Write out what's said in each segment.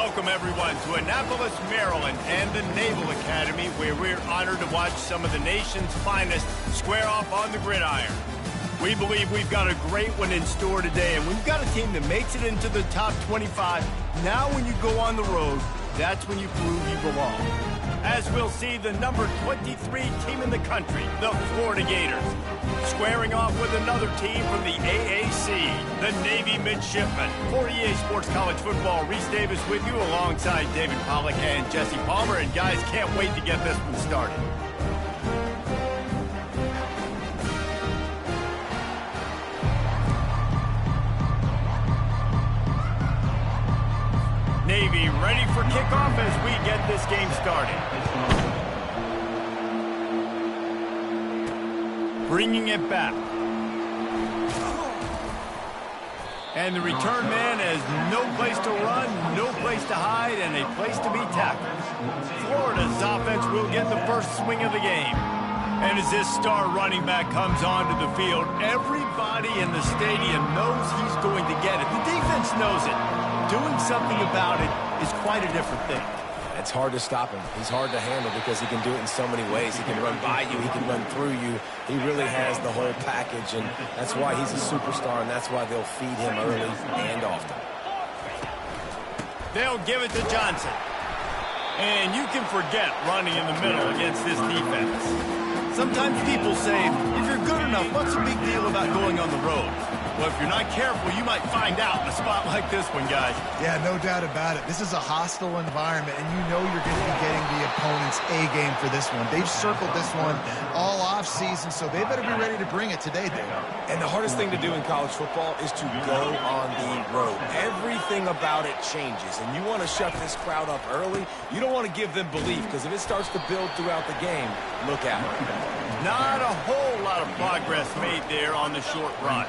Welcome, everyone, to Annapolis, Maryland, and the Naval Academy, where we're honored to watch some of the nation's finest square off on the gridiron. We believe we've got a great one in store today, and we've got a team that makes it into the top 25. Now when you go on the road, that's when you prove you belong. As we'll see, the number 23 team in the country, the Florida Gators, squaring off with another team from the AAC, the Navy Midshipmen. For EA Sports College Football, Reese Davis with you alongside David Pollack and Jesse Palmer. And guys, can't wait to get this one started. Navy ready for kickoff as we get this game started. Bringing it back. And the return man has no place to run, no place to hide, and a place to be tackled. Florida's offense will get the first swing of the game. And as this star running back comes onto the field, everybody in the stadium knows he's going to get it. The defense knows it. Doing something about it is quite a different thing. It's hard to stop him. He's hard to handle because he can do it in so many ways. He can run by you. He can run through you. He really has the whole package, and that's why he's a superstar, and that's why they'll feed him early and often. They'll give it to Johnson. And you can forget running in the middle against this defense. Sometimes people say, if you're good enough, what's the big deal about going on the road? Well, if you're not careful, you might find out in a spot like this one, guys. Yeah, no doubt about it. This is a hostile environment, and you know you're going to be getting the opponent's A-game for this one. They've circled this one all off-season, so they better be ready to bring it today, Dave. And the hardest thing to do in college football is to go on the road. Everything about it changes, and you want to shut this crowd up early. You don't want to give them belief, because if it starts to build throughout the game, look out. Not a whole lot of progress made there on the short run.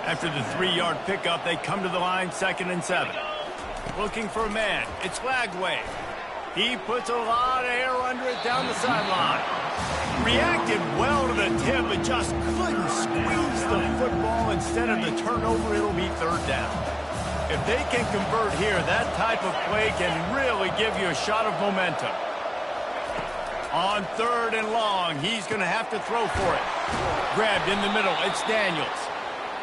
After the 3-yard pickup, they come to the line 2nd and 7. Looking for a man. It's Lagway. He puts a lot of air under it down the sideline. Reacted well to the tip, but just couldn't squeeze the football. Instead of the turnover, it'll be 3rd down. If they can convert here, that type of play can really give you a shot of momentum. On 3rd and long, he's going to have to throw for it. Grabbed in the middle, it's Daniels.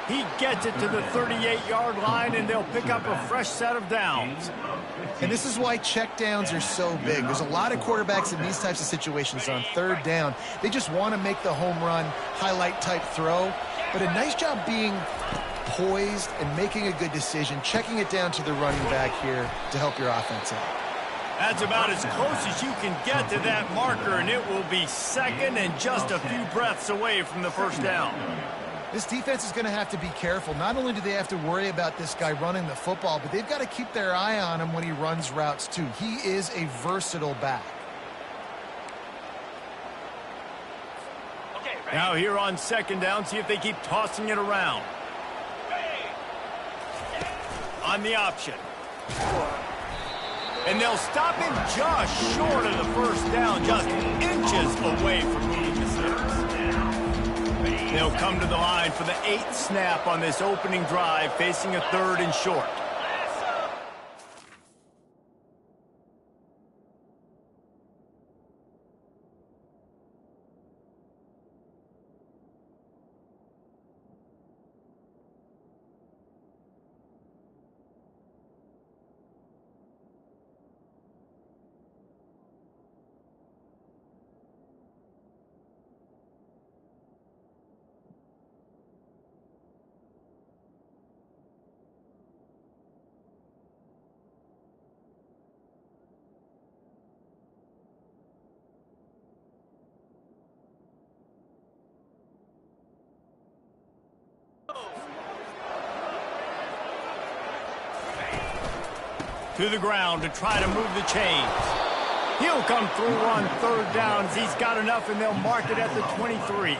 He gets it to the 38-yard line, and they'll pick up a fresh set of downs. And this is why checkdowns are so big. There's a lot of quarterbacks in these types of situations on 3rd down. They just want to make the home run, highlight-type throw. But a nice job being poised and making a good decision, checking it down to the running back here to help your offense out. That's about as close as you can get to that marker, and it will be 2nd and just a few breaths away from the 1st down. This defense is going to have to be careful. Not only do they have to worry about this guy running the football, but they've got to keep their eye on him when he runs routes, too. He is a versatile back. Now here on 2nd down, see if they keep tossing it around. On the option. And they'll stop him just short of the 1st down, just inches away from moving the sticks. They'll come to the line for the 8th snap on this opening drive, facing a 3rd and short. To the ground to try to move the chains. He'll come through on 3rd downs. He's got enough, and they'll mark it at the 23.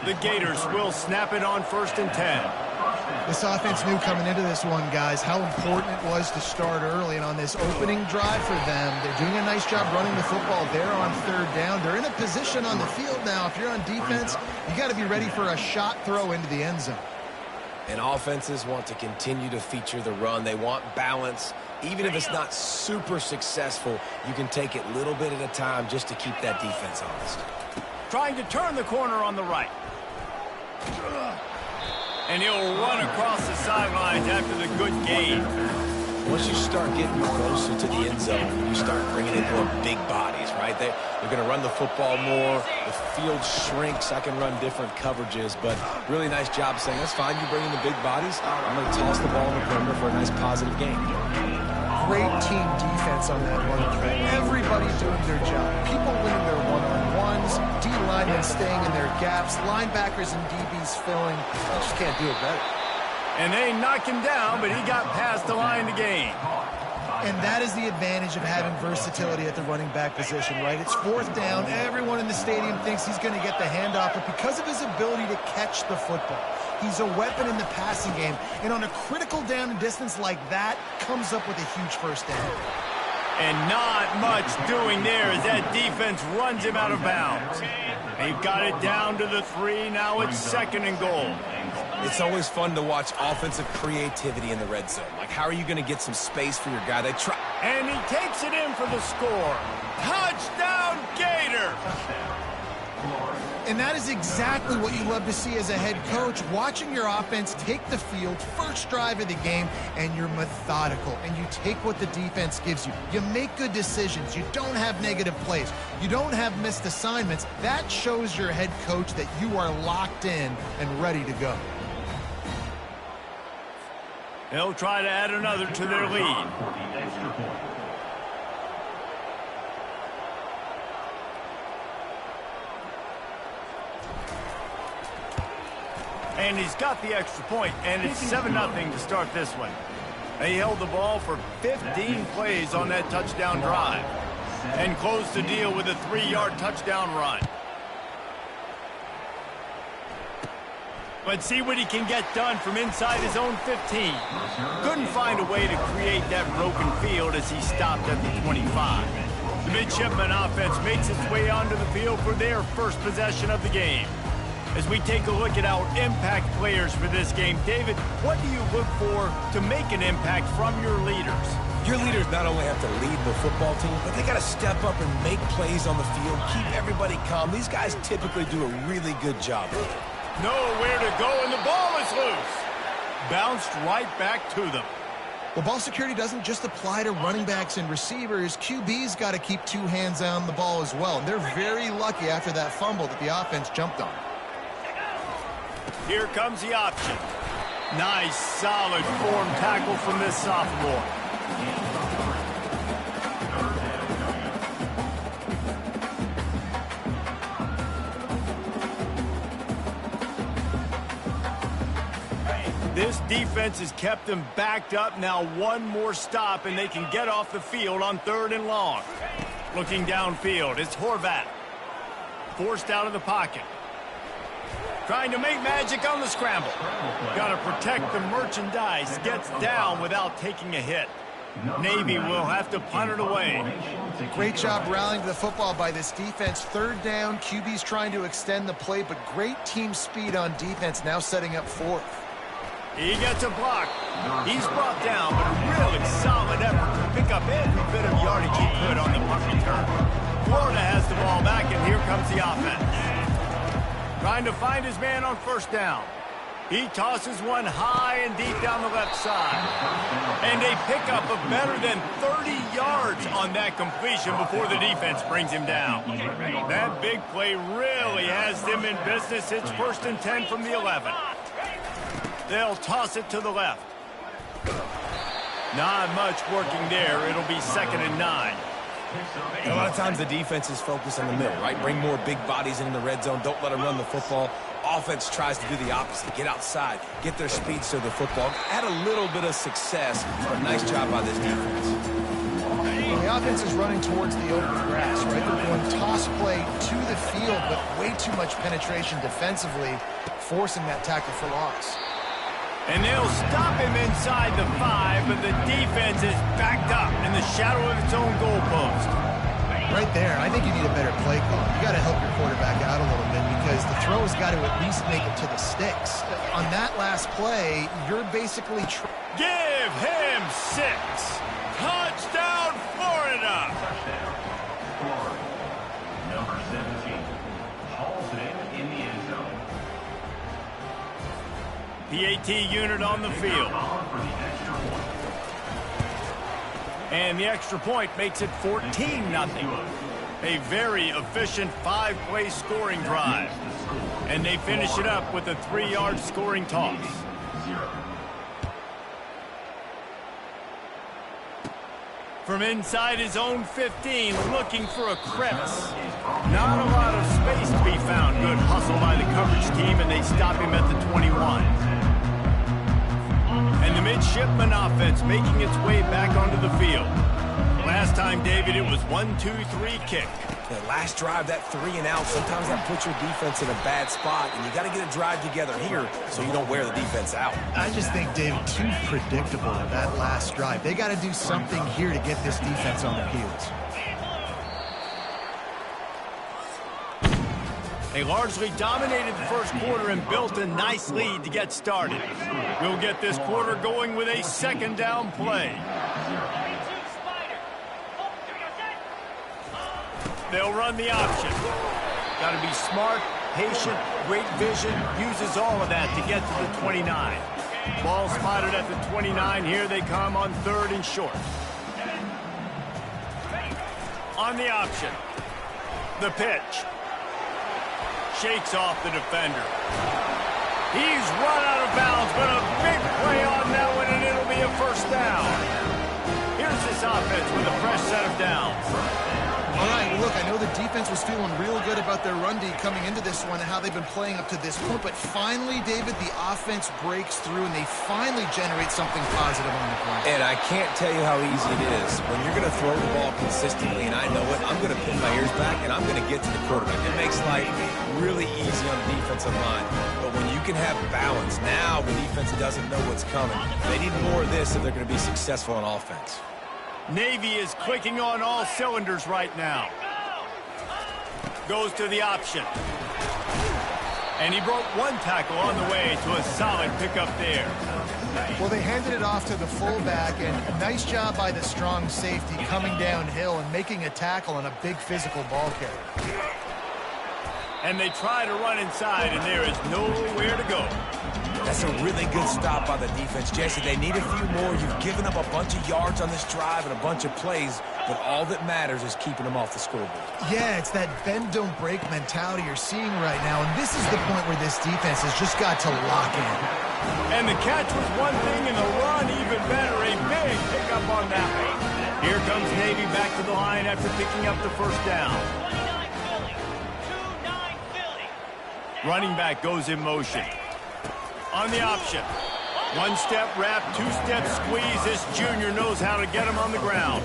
The Gators will snap it on 1st and 10. This offense knew coming into this one, guys, how important it was to start early. And on this opening drive for them, they're doing a nice job running the football there on 3rd down. They're in a position on the field now. If you're on defense, you got to be ready for a shot throw into the end zone. And offenses want to continue to feature the run. They want balance. Even if it's not super successful, you can take it little bit at a time just to keep that defense honest. Trying to turn the corner on the right. And he'll run across the sidelines after the good gain. Once you start getting closer to the end zone, you start bringing in more big bodies, right? They're going to run the football more. The field shrinks. I can run different coverages, but really nice job saying, that's fine, you bring in the big bodies. I'm going to toss the ball in the perimeter for a nice positive gain. Great team defense on that one play. Everybody doing their job. People winning their one-on-ones, D linemen staying in their gaps, linebackers and DBs filling. You just can't do it better. And they knocked him down, but he got past the line to gain. And that is the advantage of having versatility at the running back position, right? It's fourth down. Everyone in the stadium thinks he's going to get the handoff, but because of his ability to catch the football, he's a weapon in the passing game. And on a critical down and distance like that, comes up with a huge first down. And not much doing there as that defense runs him out of bounds. They've got it down to the 3. Now it's 2nd and goal. It's always fun to watch offensive creativity in the red zone. Like, how are you going to get some space for your guy? They try. And he takes it in for the score. Touchdown, Gator! And that is exactly what you love to see as a head coach, watching your offense take the field, first drive of the game, and you're methodical, and you take what the defense gives you. You make good decisions. You don't have negative plays. You don't have missed assignments. That shows your head coach that you are locked in and ready to go. They'll try to add another to their lead. And he's got the extra point, and it's 7-0 to start this one. They held the ball for 15 plays on that touchdown drive and closed the deal with a 3-yard touchdown run. Let's see what he can get done from inside his own 15. Couldn't find a way to create that broken field as he stopped at the 25. The midshipman offense makes its way onto the field for their first possession of the game. As we take a look at our impact players for this game, David, what do you look for to make an impact from your leaders? Your leaders not only have to lead the football team, but they got to step up and make plays on the field, keep everybody calm. These guys typically do a really good job of it. Nowhere to go, and the ball is loose. Bounced right back to them. Well, ball security doesn't just apply to running backs and receivers. QB's got to keep 2 hands on the ball as well. And they're very lucky after that fumble that the offense jumped on. Here comes the option. Nice, solid form tackle from this sophomore. This defense has kept them backed up. Now one more stop, and they can get off the field on 3rd and long. Looking downfield, it's Horvat. Forced out of the pocket. Trying to make magic on the scramble. Got to protect the merchandise. Gets down without taking a hit. Navy will have to punt it away. Great job rallying to the football by this defense. 3rd down, QB's trying to extend the play, but great team speed on defense, now setting up 4th. He gets a block. He's brought down, but a really solid effort to pick up every bit of yardage he could on the punt return. Florida has the ball back, and here comes the offense. Trying to find his man on 1st down. He tosses one high and deep down the left side. And a pickup of better than 30 yards on that completion before the defense brings him down. That big play really has them in business. It's 1st and 10 from the 11. They'll toss it to the left. Not much working there. It'll be 2nd and 9. And a lot of times the defense is focused on the middle, right? Bring more big bodies into the red zone. Don't let them run the football. Offense tries to do the opposite. Get outside. Get their speed to the football. Had a little bit of success, but nice job by this defense. Well, the offense is running towards the open grass, right? They're going toss play to the field, but way too much penetration defensively, forcing that tackle for loss. And they'll stop him inside the 5, but the defense is backed up in the shadow of its own goalpost. Right there, I think you need a better play call. You got to help your quarterback out a little bit because the throw has got to at least make it to the sticks. On that last play, you're basically Give him 6. Touchdown, Florida. Number 17 hauls it in the end zone. PAT unit on the field. And the extra point makes it 14-0. A very efficient 5-play scoring drive. And they finish it up with a 3-yard scoring toss. From inside his own 15, looking for a crevice. Not a lot of space to be found. Good hustle by the coverage team, and they stop him at the 21. And the midshipman offense making its way back onto the field. Last time, David, it was 1-2-3 kick. That last drive, that 3 and out, sometimes that puts your defense in a bad spot, and you got to get a drive together here so you don't wear the defense out. I just think, David, too predictable that last drive. They got to do something here to get this defense on their heels. They largely dominated the first quarter and built a nice lead to get started. We'll get this quarter going with a second down play. They'll run the option. Got to be smart, patient, great vision, uses all of that to get to the 29. Ball spotted at the 29. Here they come on 3rd and short. On the option. The pitch. Shakes off the defender. He's run out of bounds, but a big play on that one, and it'll be a first down. Here's this offense with a fresh set of downs. All right, well, look, I know the defense was feeling real good about their run D coming into this one and how they've been playing up to this point, but finally, David, the offense breaks through and they finally generate something positive on the ground. And I can't tell you how easy it is. When you're going to throw the ball consistently, and I know it, I'm going to pin my ears back and I'm going to get to the quarterback. It makes life really easy on the defensive line. But when you can have balance, now the defense doesn't know what's coming. They need more of this if they're going to be successful on offense. Navy is clicking on all cylinders right now. Goes to the option. And he broke one tackle on the way to a solid pickup there. Well, they handed it off to the fullback, and a nice job by the strong safety coming downhill and making a tackle on a big physical ball carrier. And they try to run inside, and there is nowhere to go. That's a really good stop by the defense, Jesse. They need a few more. You've given up a bunch of yards on this drive and a bunch of plays, but all that matters is keeping them off the scoreboard. Yeah, it's that bend, don't break mentality you're seeing right now, and this is the point where this defense has just got to lock in. And the catch was one thing, and the run even better. A big pickup on that one. Here comes Navy back to the line after picking up the first down. Running back goes in motion. On the option. One-step wrap, two-step squeeze. This junior knows how to get him on the ground.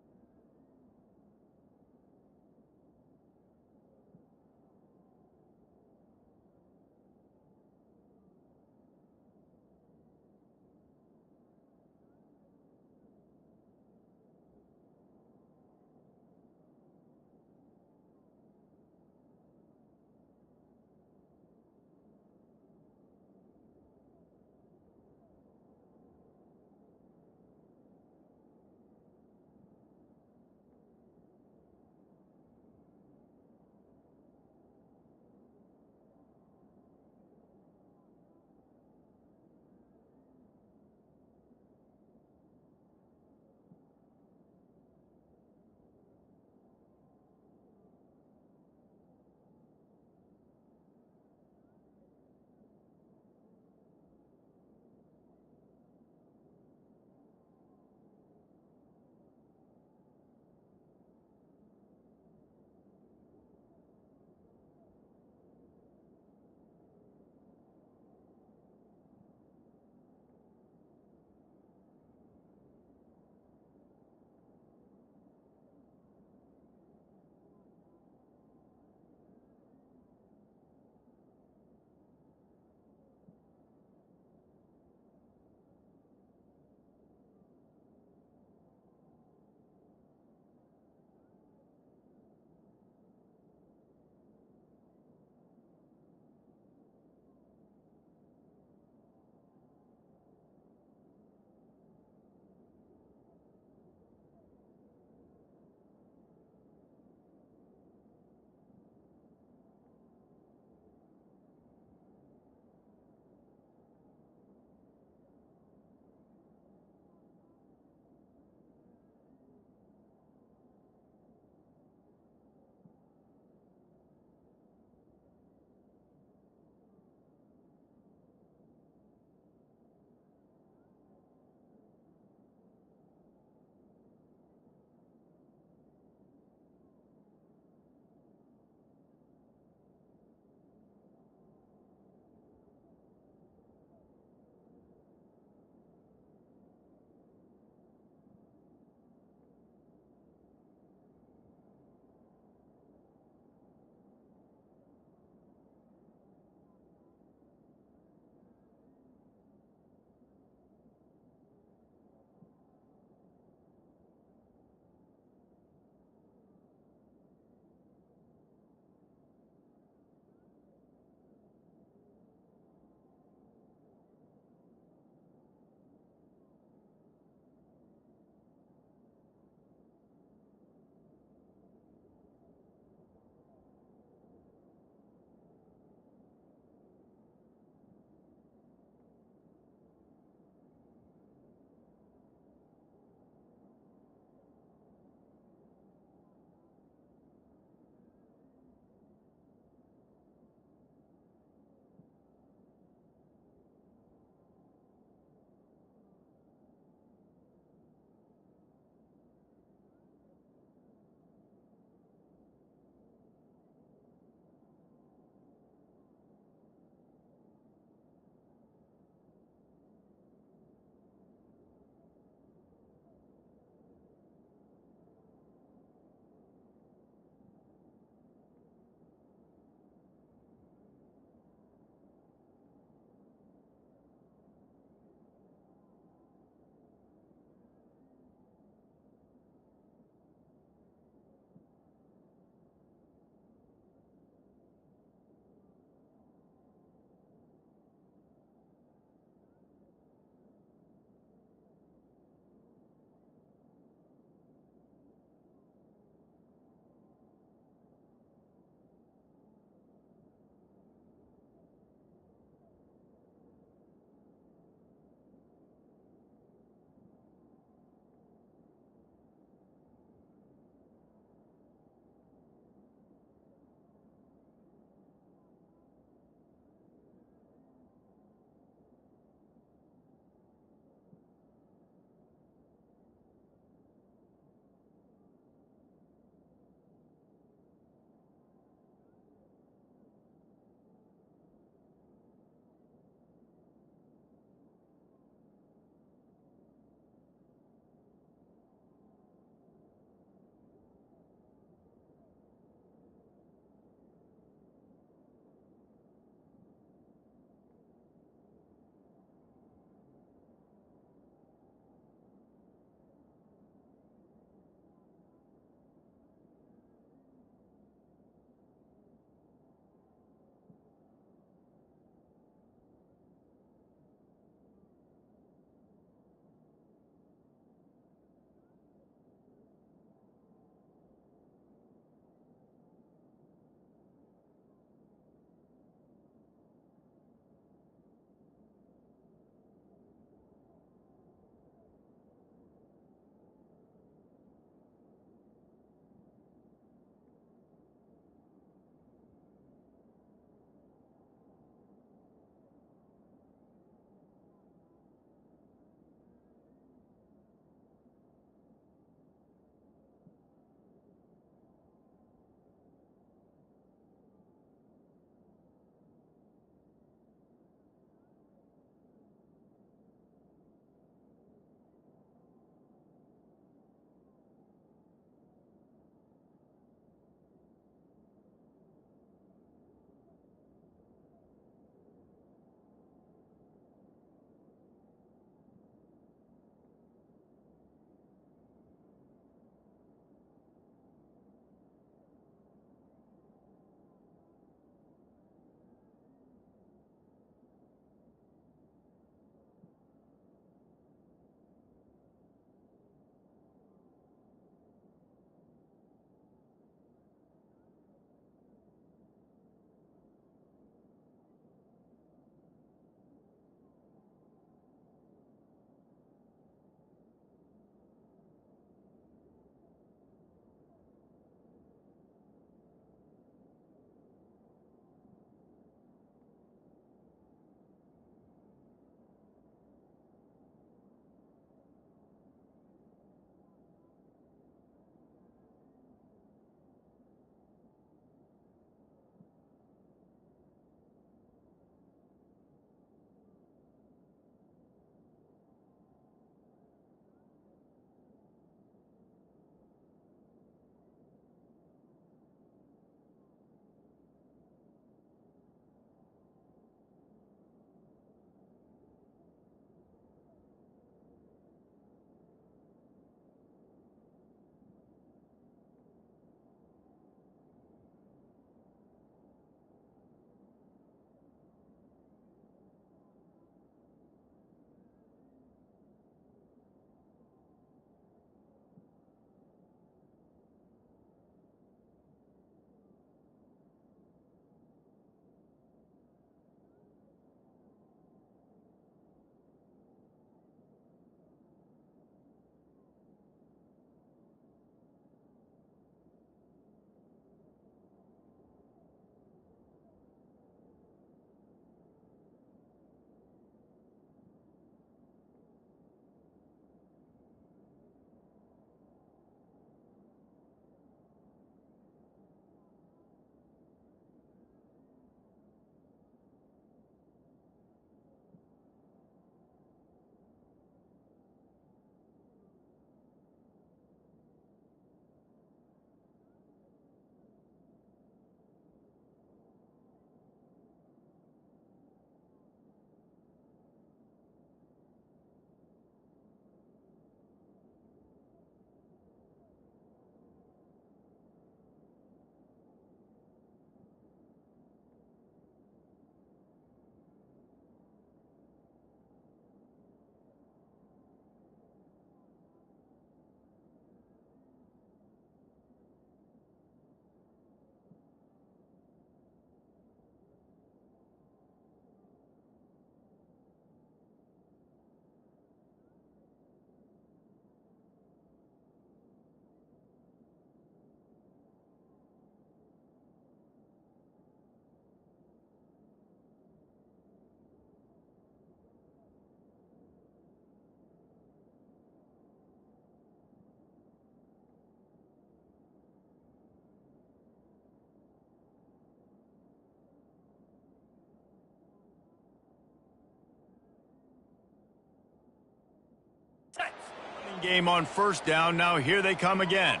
game on first down. Now here they come again.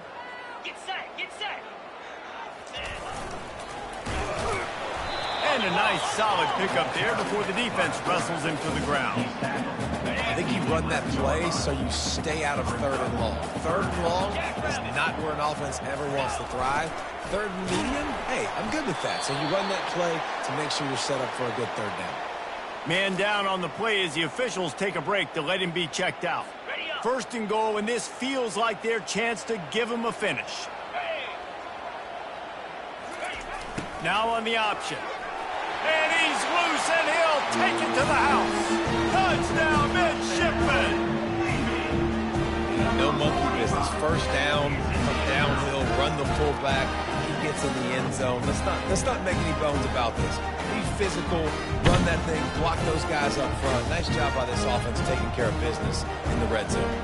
Get set, get set. And a nice solid pickup there before the defense wrestles him to the ground. I think you run that play so you stay out of third and long. Third and long is not where an offense ever wants to thrive. Third and medium, hey, I'm good with that. So you run that play to make sure you're set up for a good third down. Man down on the play as the officials take a break to let him be checked out. First and goal, and this feels like their chance to give him a finish. Now on the option. And he's loose, and he'll take it to the house. Touchdown, midshipman. No monkey business. First down, come downhill, run the fullback. He gets in the end zone. Let's not make any bones about this. Be physical, run that thing, block those guys up front. Nice job by this offense taking care of business in the red zone.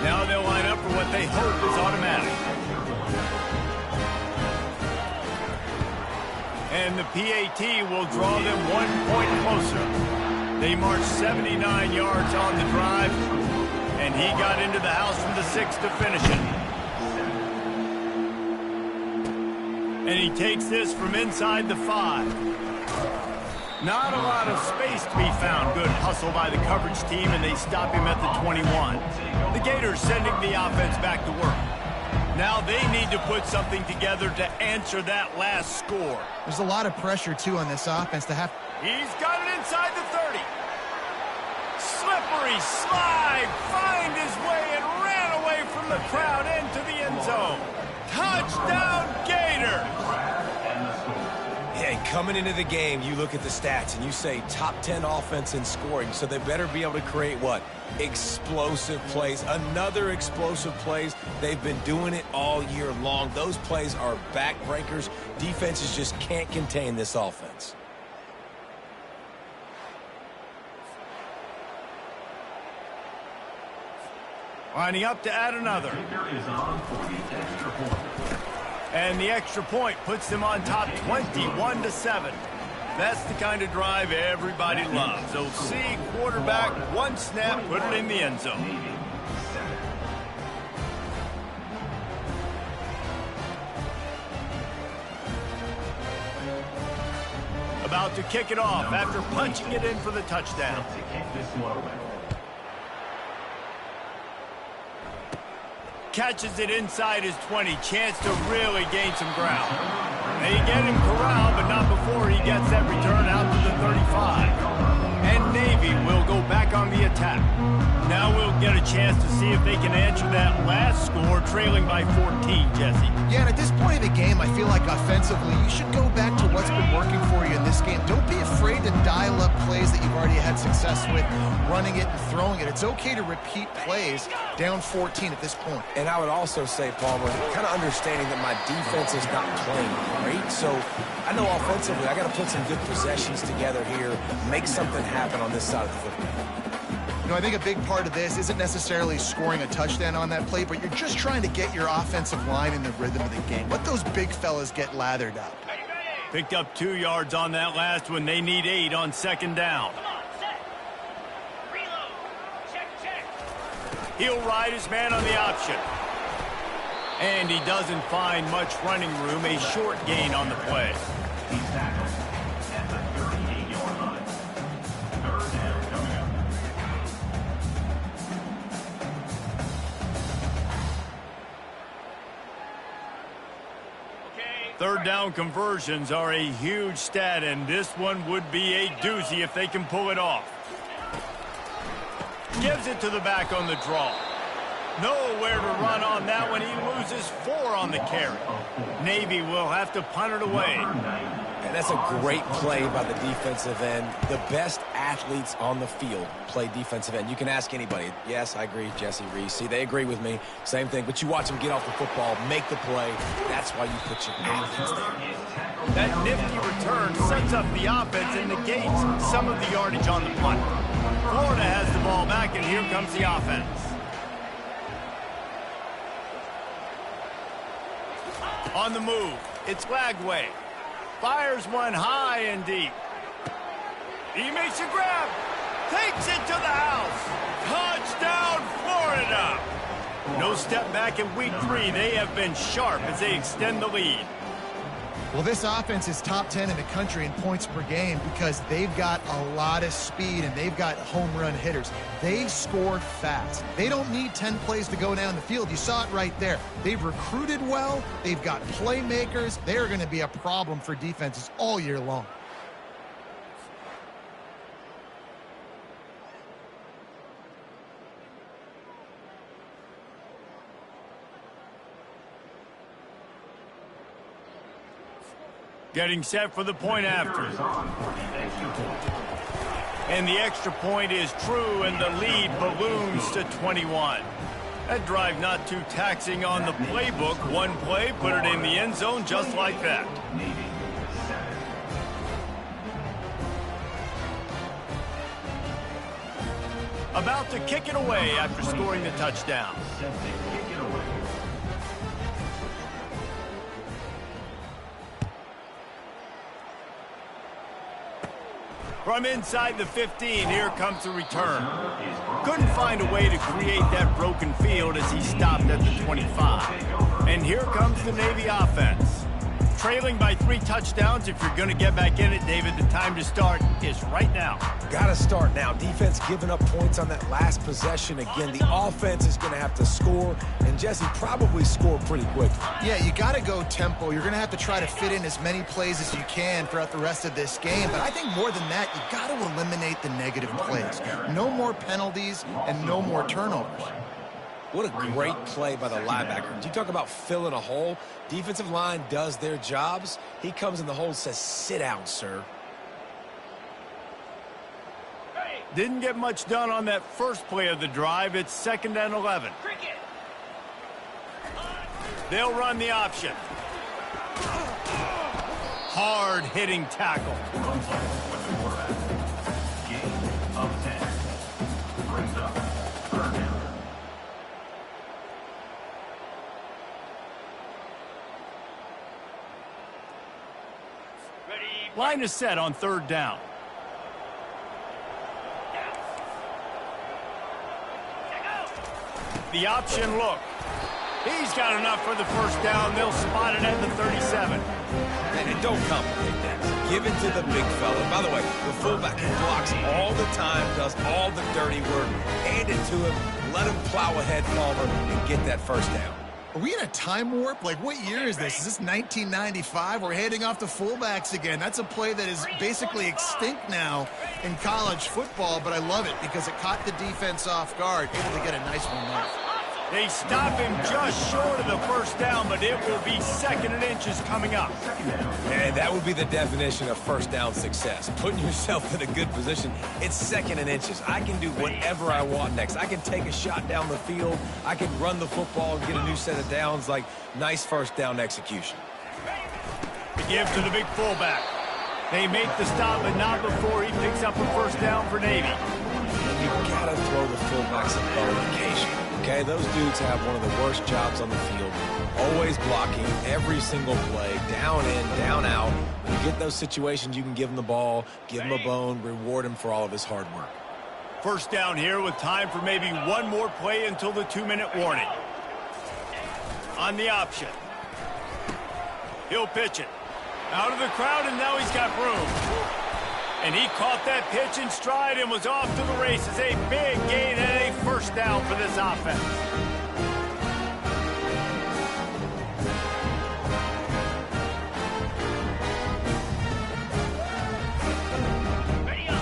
Now they'll line up for what they hope is automatic. And the PAT will draw them 1 point closer. They marched 79 yards on the drive, and he got into the house from the 6 to finish it. And he takes this from inside the 5. Not a lot of space to be found. Good hustle by the coverage team, and they stop him at the 21. The Gators sending the offense back to work. Now they need to put something together to answer that last score. There's a lot of pressure, too, on this offense to have. He's got it inside the 30. Slippery slide, find his way and ran away from the crowd into the end zone. Touchdown, Gators! Hey, coming into the game, you look at the stats and you say top 10 offense in scoring, so they better be able to create what? Explosive plays. Another explosive plays. They've been doing it all year long. Those plays are backbreakers. Defenses just can't contain this offense. Lining up to add another. And the extra point puts them on top 21-7. That's the kind of drive everybody loves. So see, quarterback, one snap, put it in the end zone. About to kick it off after punching it in for the touchdown. Catches it inside his 20. Chance to really gain some ground. They get him corralled, but not before he gets that return out to the 35. And Navy will go back on the attack. Now we'll get a chance to see if they can answer that last score, trailing by 14, Jesse. Yeah, and at this point of the game, I feel like offensively, you should go back to what's been working for you in this game. Don't be afraid to dial up plays that you've already had success with, running it and throwing it. It's okay to repeat plays down 14 at this point. And I would also say, Palmer, kind of understanding that my defense is not playing great, so I know offensively I got to put some good possessions together here, make something happen on this side of the football. You know, I think a big part of this isn't necessarily scoring a touchdown on that play, but you're just trying to get your offensive line in the rhythm of the game. Let those big fellas get lathered up. Picked up 2 yards on that last one. They need 8 on second down. Come on, set. Reload. Check, check. He'll ride his man on the option. And he doesn't find much running room. A short gain on the play. He's tackled at the 38-yard line. Third down coming up. Third down conversions are a huge stat, and this one would be a doozy if they can pull it off. Gives it to the back on the draw. Nowhere to run on that one. He loses 4 on the carry. Navy will have to punt it away. And that's a great play by the defensive end. The best athletes on the field play defensive end. You can ask anybody. Yes, I agree, Jesse Reese. See, they agree with me. Same thing. But you watch them get off the football, make the play. That's why you put your athletes there. That nifty return sets up the offense and negates some of the yardage on the punt. Florida has the ball back, and here comes the offense. On the move, it's Lagway. Fires one high and deep. He makes a grab. Takes it to the house. Touchdown, Florida. No step back in week 3. They have been sharp as they extend the lead. Well, this offense is top 10 in the country in points per game because they've got a lot of speed and they've got home run hitters. They score fast. They don't need 10 plays to go down the field. You saw it right there. They've recruited well. They've got playmakers. They're going to be a problem for defenses all year long. Getting set for the point after. And the extra point is true, and the lead balloons to 21. That drive not too taxing on the playbook. One play, put it in the end zone just like that. About to kick it away after scoring the touchdown. From inside the 15, here comes the return. Couldn't find a way to create that broken field as he stopped at the 25. And here comes the Navy offense. Trailing by 3 touchdowns. If you're going to get back in it, David, the time to start is right now. Got to start now. Defense giving up points on that last possession. Again, the offense is going to have to score, and Jesse probably score pretty quick. Yeah, you got to go tempo. You're going to have to try to fit in as many plays as you can throughout the rest of this game. But I think more than that, you got to eliminate the negative plays. No more penalties and no more turnovers. What a great play by the linebacker. You talk about filling a hole. Defensive line does their jobs. He comes in the hole and says, "Sit down, sir." Didn't get much done on that first play of the drive. It's 2nd and 11. Cricket. They'll run the option. Hard-hitting tackle. Gain of 10. Brings up 3rd down. Ready. Line is set on 3rd down. The option look. He's got enough for the first down. They'll spot it at the 37. And don't complicate that. Give it to the big fella. By the way, the fullback who blocks all the time, does all the dirty work. Hand it to him. Let him plow ahead, Palmer, and get that first down. Are we in a time warp? Like, what year is this? Is this 1995? We're handing off to fullbacks again. That's a play that is basically extinct now in college football, but I love it because it caught the defense off guard, able to get a nice one there. They stop him just short of the first down, but it will be 2nd and inches coming up. And that would be the definition of first down success. Putting yourself in a good position. It's 2nd and inches. I can do whatever I want next. I can take a shot down the field. I can run the football and get a new set of downs. Like, nice first down execution. The give to the big fullback. They make the stop, but not before he picks up a first down for Navy. You gotta throw the fullbacks a bone occasionally. Okay, those dudes have one of the worst jobs on the field. Always blocking every single play, down in, down out. When you get those situations, you can give him the ball, give him a bone, reward him for all of his hard work. First down here with time for maybe one more play until the 2-minute warning. On the option. He'll pitch it. Out of the crowd, and now he's got room. And he caught that pitch in stride and was off to the races. A big gain and a first down for this offense.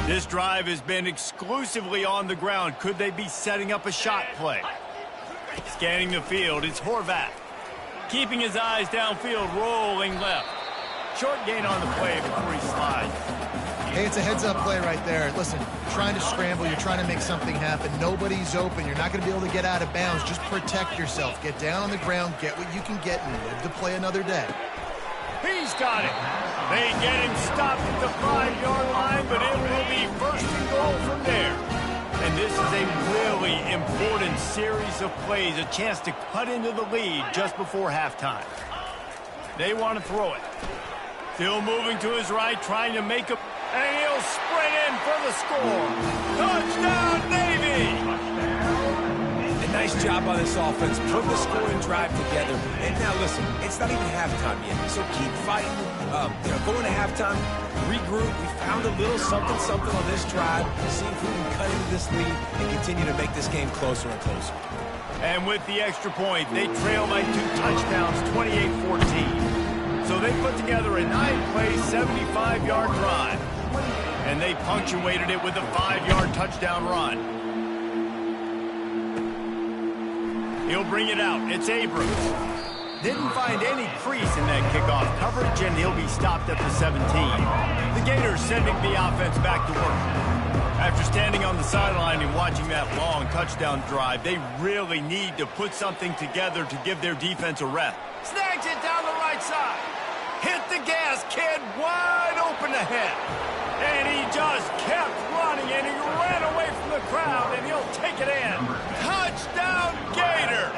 This drive has been exclusively on the ground. Could they be setting up a shot play? Scanning the field, it's Horvath. Keeping his eyes downfield, rolling left. Short gain on the play before he slides. Hey, it's a heads-up play right there. Listen, you're trying to scramble. You're trying to make something happen. Nobody's open. You're not going to be able to get out of bounds. Just protect yourself. Get down on the ground. Get what you can get and live to play another day. He's got it. They get him stopped at the 5-yard line, but it will be 1st and goal from there. And this is a really important series of plays, a chance to cut into the lead just before halftime. They want to throw it. Still moving to his right, trying to make a... And he'll sprint in for the score. Touchdown, Navy! A nice job on this offense. Put the scoring drive together. And now listen, it's not even halftime yet. So keep fighting. Going to halftime, regroup. We found a little something on this drive. See if we can cut into this lead and continue to make this game closer and closer. And with the extra point, they trail by 2 touchdowns, 28-14. So they put together a 9-play, 75-yard drive. And they punctuated it with a 5-yard touchdown run. He'll bring it out. It's Abrams. Didn't find any crease in that kickoff coverage, and he'll be stopped at the 17. The Gators sending the offense back to work. After standing on the sideline and watching that long touchdown drive, they really need to put something together to give their defense a rest. Snags it down the right side. Hit the gas, kid, wide open ahead. And he just kept running, and he ran away from the crowd, and he'll take it in. Touchdown, Gators!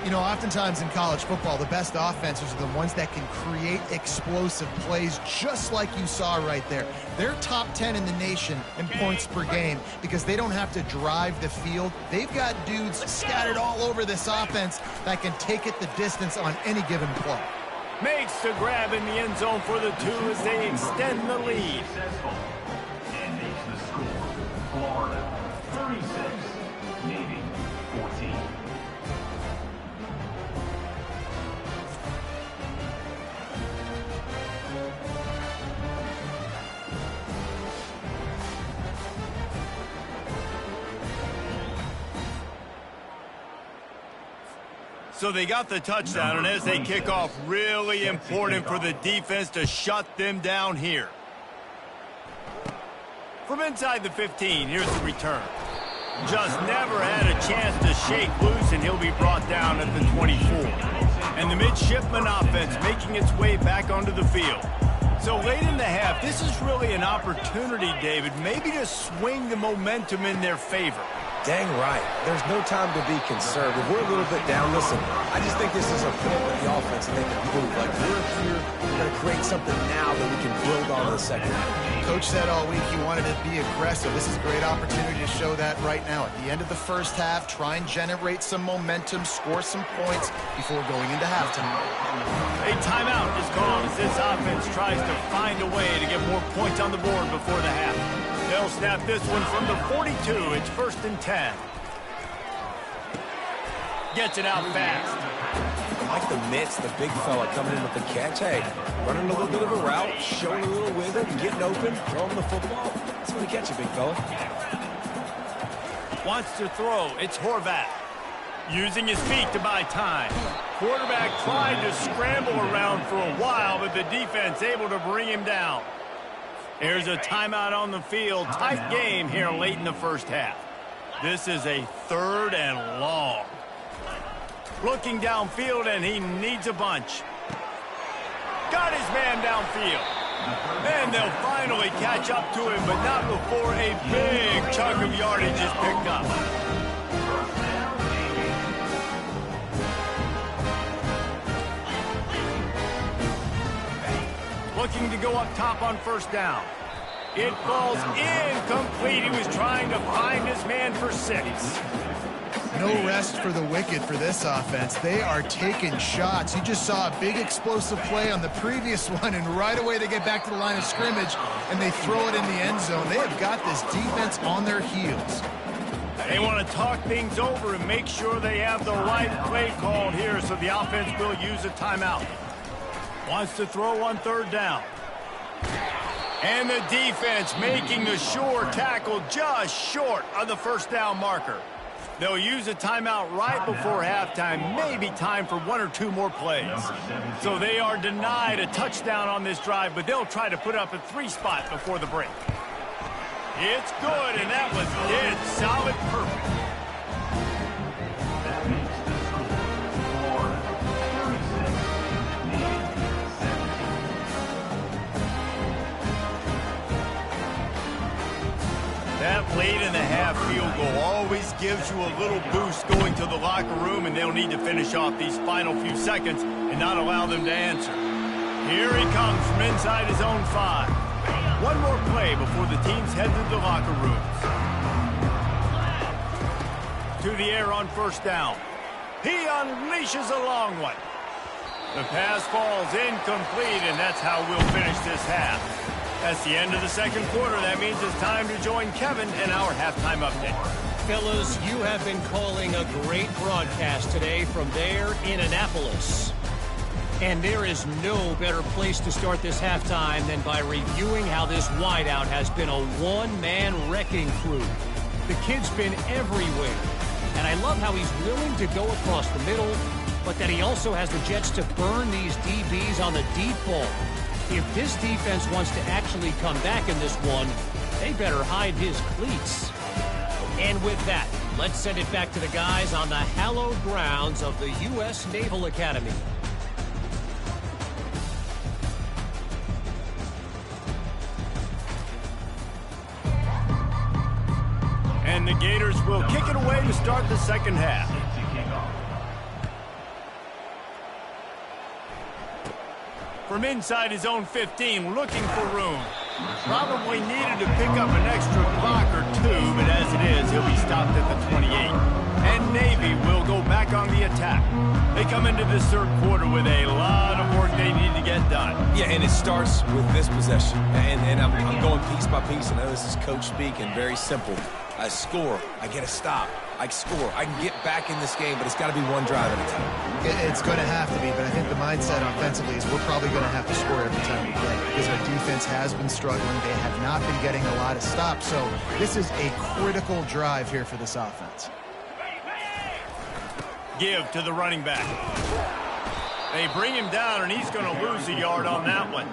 You know, oftentimes in college football, the best offenses are the ones that can create explosive plays, just like you saw right there. They're top 10 in the nation in points per game because they don't have to drive the field. They've got dudes scattered all over this offense that can take it the distance on any given play. Makes the grab in the end zone for the 2 as they extend the lead. And makes the score. Florida 36, Navy 14. So they got the touchdown, and as they kick off, really important for the defense to shut them down here. From inside the 15, here's the return. Just never had a chance to shake loose, and he'll be brought down at the 24. And the midshipman offense making its way back onto the field. So late in the half, this is really an opportunity, David, maybe to swing the momentum in their favor. Dang right. There's no time to be concerned. If we're a little bit down, listen, I just think this is a point with the offense and they can prove, like, we're here, we're going to create something now that we can build on in the second half. Coach said all week he wanted to be aggressive. This is a great opportunity to show that right now. At the end of the first half, try and generate some momentum, score some points before going into halftime. A timeout is called as this offense tries to find a way to get more points on the board before the half. They'll snap this one from the 42. It's 1st and 10. Gets it out fast. I like the mitts, the big fella coming in with the catch. Hey, running a little bit of a route, showing a little wiggle, getting open, throwing the football. That's when you catch it, big fella. Wants to throw. It's Horvath. Using his feet to buy time. Quarterback tried to scramble around for a while, but the defense able to bring him down. Here's a timeout on the field. Tight game here late in the first half. This is a 3rd and long. Looking downfield, and he needs a bunch. Got his man downfield. And they'll finally catch up to him, but not before a big chunk of yardage is picked up. Looking to go up top on 1st down. It falls incomplete. He was trying to find his man for 6. No rest for the wicked for this offense. They are taking shots. You just saw a big explosive play on the previous one, and right away they get back to the line of scrimmage, and they throw it in the end zone. They have got this defense on their heels. They want to talk things over and make sure they have the right play called here, so the offense will use a timeout. Wants to throw on 3rd down. And the defense making the sure tackle just short of the 1st down marker. They'll use a timeout right before halftime, maybe time for 1 or 2 more plays. So they are denied a touchdown on this drive, but they'll try to put up a 3 spot before the break. It's good, and that was dead solid perfect. That makes the score. Florida 36, Navy 17. That late in the half field goal always gives you a little boost going to the locker room, and they'll need to finish off these final few seconds and not allow them to answer. Here he comes from inside his own 5. One more play before the teams head to the locker rooms. To the air on first down. He unleashes a long one. The pass falls incomplete, and that's how we'll finish this half. That's the end of the second quarter. That means it's time to join Kevin in our halftime update. Fellas, you have been calling a great broadcast today from there in Annapolis. And there is no better place to start this halftime than by reviewing how this wideout has been a one-man wrecking crew. The kid's been everywhere. And I love how he's willing to go across the middle, but that he also has the jets to burn these DBs on the deep ball. If this defense wants to actually come back in this one, they better hide his cleats. And with that, let's send it back to the guys on the hallowed grounds of the U.S. Naval Academy. And the Gators will kick it away to start the second half. From inside his own 15, looking for room. Probably needed to pick up an extra block or two, but as it is, he'll be stopped at the 28. And Navy will go back on the attack. They come into this third quarter with a lot of work they need to get done. Yeah, and it starts with this possession. And I'm going piece by piece. I know this is coach speak and very simple. I score, I get a stop, I score, I can get back in this game, but it's got to be one drive at a time. It's going to have to be, but I think the mindset offensively is we're probably going to have to score every time we play because our defense has been struggling. They have not been getting a lot of stops, so this is a critical drive here for this offense. Give to the running back. They bring him down, and he's going to lose a yard on that one.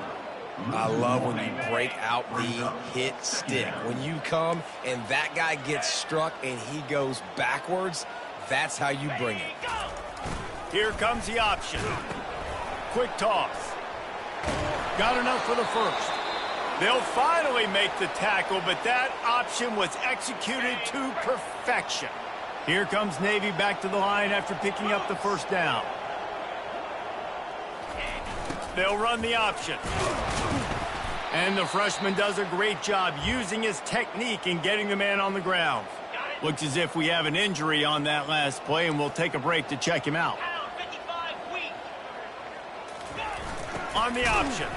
I love when you break out the hit stick. When you come and that guy gets struck and he goes backwards, that's how you bring it. Here comes the option. Quick toss. Got enough for the first. They'll finally make the tackle, but that option was executed to perfection. Here comes Navy back to the line after picking up the first down. They'll run the option. And the freshman does a great job using his technique and getting the man on the ground. Looks as if we have an injury on that last play, and we'll take a break to check him out. On the option.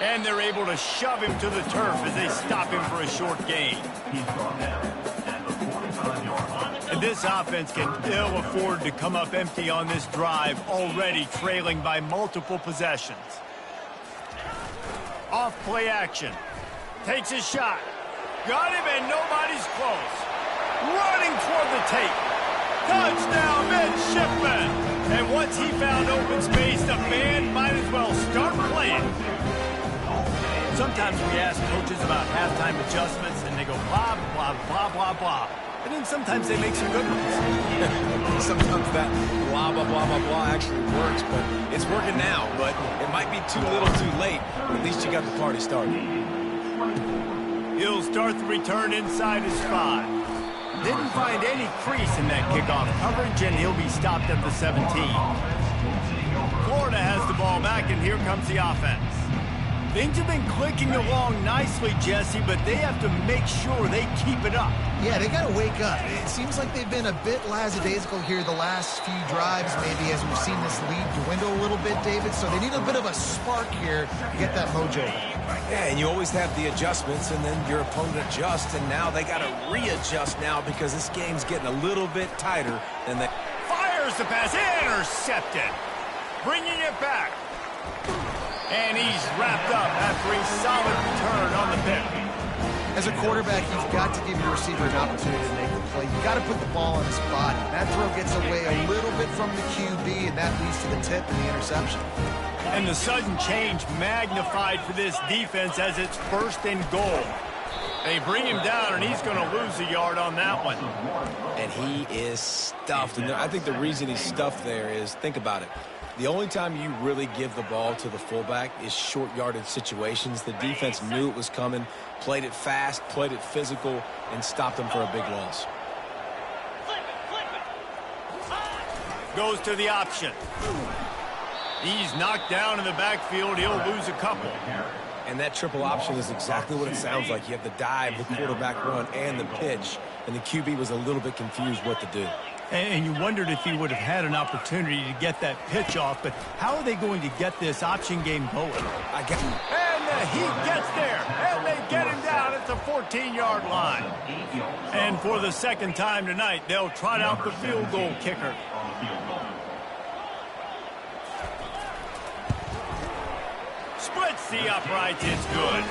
And they're able to shove him to the turf as they stop him for a short gain. And this offense can ill afford to come up empty on this drive, already trailing by multiple possessions. Off play action. Takes a shot. Got him, and nobody's close. Running toward the tape. Touchdown, midshipman. And once he found open space, the band might as well start playing. Sometimes we ask coaches about halftime adjustments, and they go blah, blah, blah, blah, blah. And then sometimes they make some good ones. Sometimes that blah, blah, blah, blah, blah actually works, but it's working now. But it might be too little too late. But at least you got the party started. He'll start the return inside his 5. Didn't find any crease in that kickoff coverage, and he'll be stopped at the 17. Florida has the ball back, and here comes the offense. Things have been clicking along nicely, Jesse, but they have to make sure they keep it up. Yeah, they got to wake up. It seems like they've been a bit lackadaisical here the last few drives, maybe, as we've seen this lead dwindle a little bit, David. So they need a bit of a spark here to get that mojo. Yeah, and you always have the adjustments, and then your opponent adjusts, and now they got to readjust now because this game's getting a little bit tighter than they... Fires the pass, intercepted. Bringing it back. And he's wrapped up after a solid return on the pick. As a quarterback, you've got to give your receiver an opportunity to make the play. You've got to put the ball on his body. That throw gets away a little bit from the QB, and that leads to the tip and the interception. And the sudden change magnified for this defense as it's first and goal. They bring him down, and he's going to lose a yard on that one. And he is stuffed. And I think the reason he's stuffed there is, think about it. The only time you really give the ball to the fullback is short yardage situations. The defense knew it was coming, played it fast, played it physical, and stopped them for a big loss. Goes to the option. He's knocked down in the backfield. He'll lose a couple. And that triple option is exactly what it sounds like. You have the dive, the quarterback run, and the pitch. And the QB was a little bit confused what to do. And you wondered if he would have had an opportunity to get that pitch off. But how are they going to get this option game going? And he gets there. And they get him down at the 14-yard line. And for the second time tonight, they'll trot out the field goal kicker. Splits the uprights. It's good.